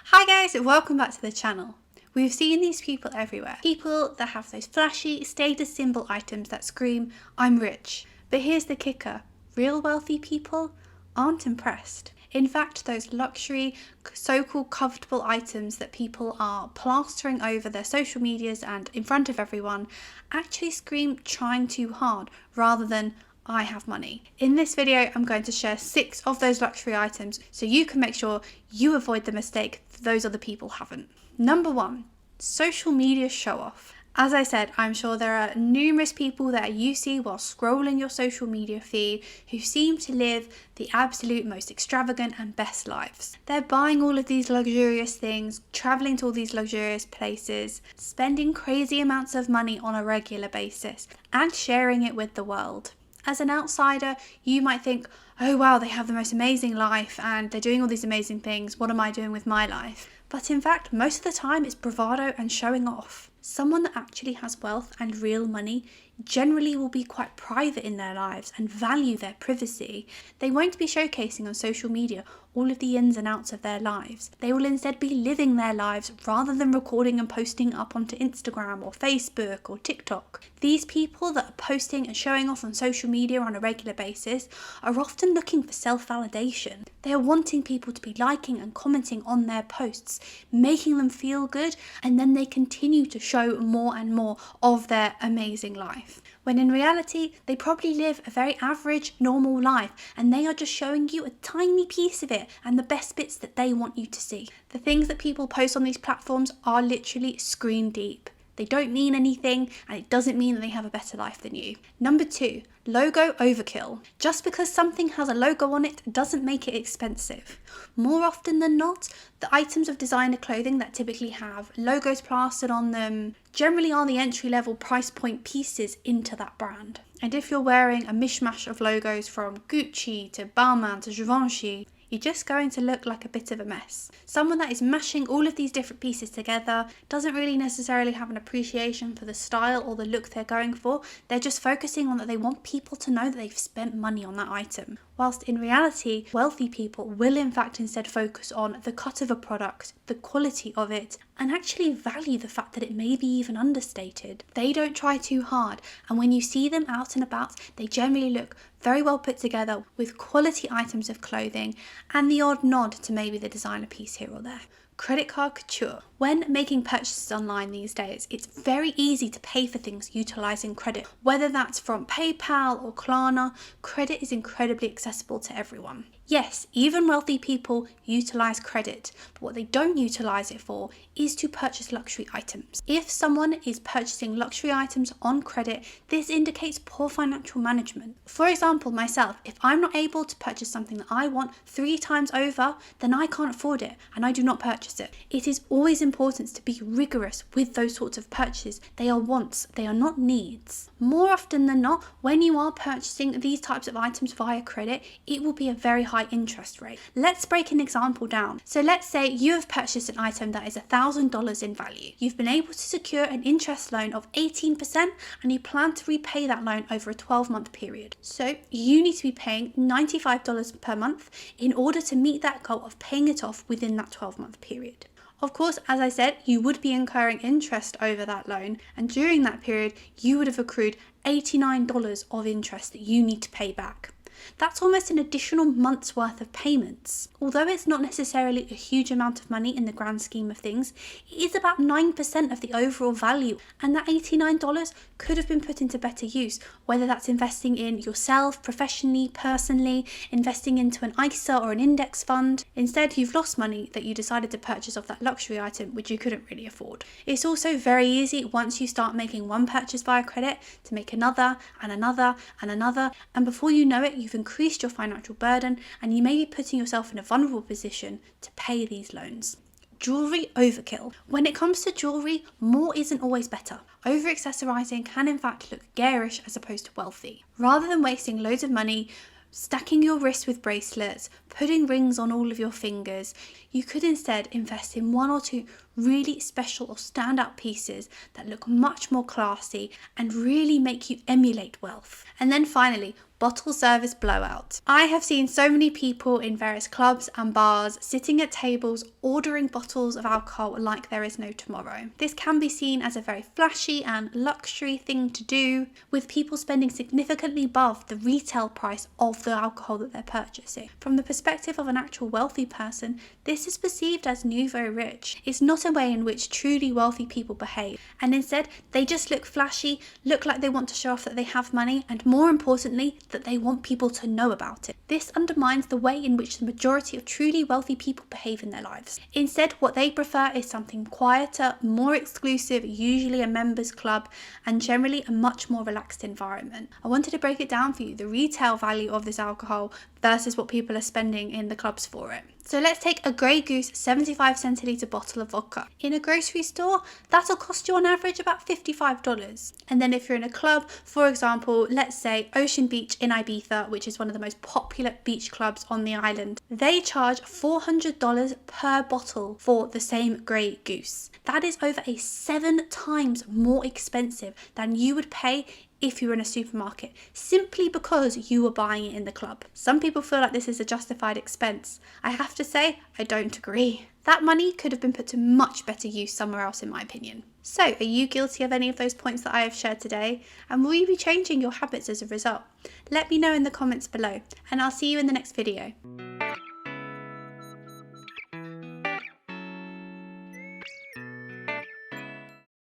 Hi guys, welcome back to the channel. We've seen these people everywhere. People that have those flashy status symbol items that scream, I'm rich. But here's the kicker, real wealthy people aren't impressed. In fact, those luxury, so-called comfortable items that people are plastering over their social medias and in front of everyone actually scream trying too hard rather than I have money. In this video, I'm going to share 6 of those luxury items so you can make sure you avoid the mistake that those other people haven't. Number 1, social media show off. As I said, I'm sure there are numerous people that you see while scrolling your social media feed who seem to live the absolute most extravagant and best lives. They're buying all of these luxurious things, traveling to all these luxurious places, spending crazy amounts of money on a regular basis, and sharing it with the world. As an outsider, you might think, oh wow, they have the most amazing life and they're doing all these amazing things. What am I doing with my life? But in fact, most of the time it's bravado and showing off. Someone that actually has wealth and real money generally will be quite private in their lives and value their privacy. They won't be showcasing on social media all of the ins and outs of their lives. They will instead be living their lives rather than recording and posting up onto Instagram or Facebook or TikTok. These people that are posting and showing off on social media on a regular basis are often looking for self-validation. They are wanting people to be liking and commenting on their posts, making them feel good, and then they continue to show more and more of their amazing life. When in reality, they probably live a very average, normal life, and they are just showing you a tiny piece of it and the best bits that they want you to see. The things that people post on these platforms are literally screen deep. They don't mean anything, and it doesn't mean that they have a better life than you. Number 2, logo overkill. Just because something has a logo on it doesn't make it expensive. More often than not, the items of designer clothing that typically have logos plastered on them generally are the entry-level price point pieces into that brand. And if you're wearing a mishmash of logos from Gucci to Balmain to Givenchy, you're just going to look like a bit of a mess. Someone that is mashing all of these different pieces together doesn't really necessarily have an appreciation for the style or the look they're going for. They're just focusing on that they want people to know that they've spent money on that item. Whilst in reality, wealthy people will in fact instead focus on the cut of a product, the quality of it, and actually value the fact that it may be even understated. They don't try too hard, and when you see them out and about, they generally look very well put together with quality items of clothing and the odd nod to maybe the designer piece here or there. Credit card couture. When making purchases online these days, it's very easy to pay for things utilising credit. Whether that's from PayPal or Klarna, credit is incredibly accessible to everyone. Yes, even wealthy people utilise credit, but what they don't utilise it for is to purchase luxury items. If someone is purchasing luxury items on credit, this indicates poor financial management. For example, myself, if I'm not able to purchase something that I want 3 times over, then I can't afford it and I do not purchase it. It is always important to be rigorous with those sorts of purchases. They are wants, they are not needs. More often than not, when you are purchasing these types of items via credit, it will be a very high interest rate. Let's break an example down. So let's say you have purchased an item that is $1,000 in value. You've been able to secure an interest loan of 18% and you plan to repay that loan over a 12-month period. So you need to be paying $95 per month in order to meet that goal of paying it off within that 12-month period. Of course, as I said, you would be incurring interest over that loan, and during that period, you would have accrued $89 of interest that you need to pay back. That's almost an additional month's worth of payments. Although it's not necessarily a huge amount of money in the grand scheme of things, it is about 9% of the overall value, and that $89 could have been put into better use, whether that's investing in yourself, professionally, personally, investing into an ISA or an index fund. Instead, you've lost money that you decided to purchase of that luxury item which you couldn't really afford. It's also very easy once you start making one purchase via credit to make another and another and another, and before you know it, you've increased your financial burden and you may be putting yourself in a vulnerable position to pay these loans. Jewelry overkill. When it comes to jewelry, more isn't always better. Over accessorizing can in fact look garish as opposed to wealthy. Rather than wasting loads of money stacking your wrists with bracelets, putting rings on all of your fingers, you could instead invest in 1 or 2 really special or standout pieces that look much more classy and really make you emulate wealth. And then finally, bottle service blowout. I have seen so many people in various clubs and bars sitting at tables ordering bottles of alcohol like there is no tomorrow. This can be seen as a very flashy and luxury thing to do, with people spending significantly above the retail price of the alcohol that they're purchasing. From the perspective of an actual wealthy person, this is perceived as nouveau rich. It's not a way in which truly wealthy people behave, and instead they just look flashy, look like they want to show off that they have money, and more importantly, that they want people to know about it. This undermines the way in which the majority of truly wealthy people behave in their lives. Instead, what they prefer is something quieter, more exclusive, usually a members club, and generally a much more relaxed environment. I wanted to break it down for you, the retail value of this alcohol versus what people are spending in the clubs for it. So let's take a Grey Goose 75 centilitre bottle of vodka. In a grocery store, that'll cost you on average about $55. And then if you're in a club, for example, let's say Ocean Beach in Ibiza, which is one of the most popular beach clubs on the island, they charge $400 per bottle for the same Grey Goose. That is over a 7 times more expensive than you would pay if you were in a supermarket, simply because you were buying it in the club. Some people feel like this is a justified expense. I have to say, I don't agree. That money could have been put to much better use somewhere else, in my opinion. So, are you guilty of any of those points that I have shared today? And will you be changing your habits as a result? Let me know in the comments below, and I'll see you in the next video.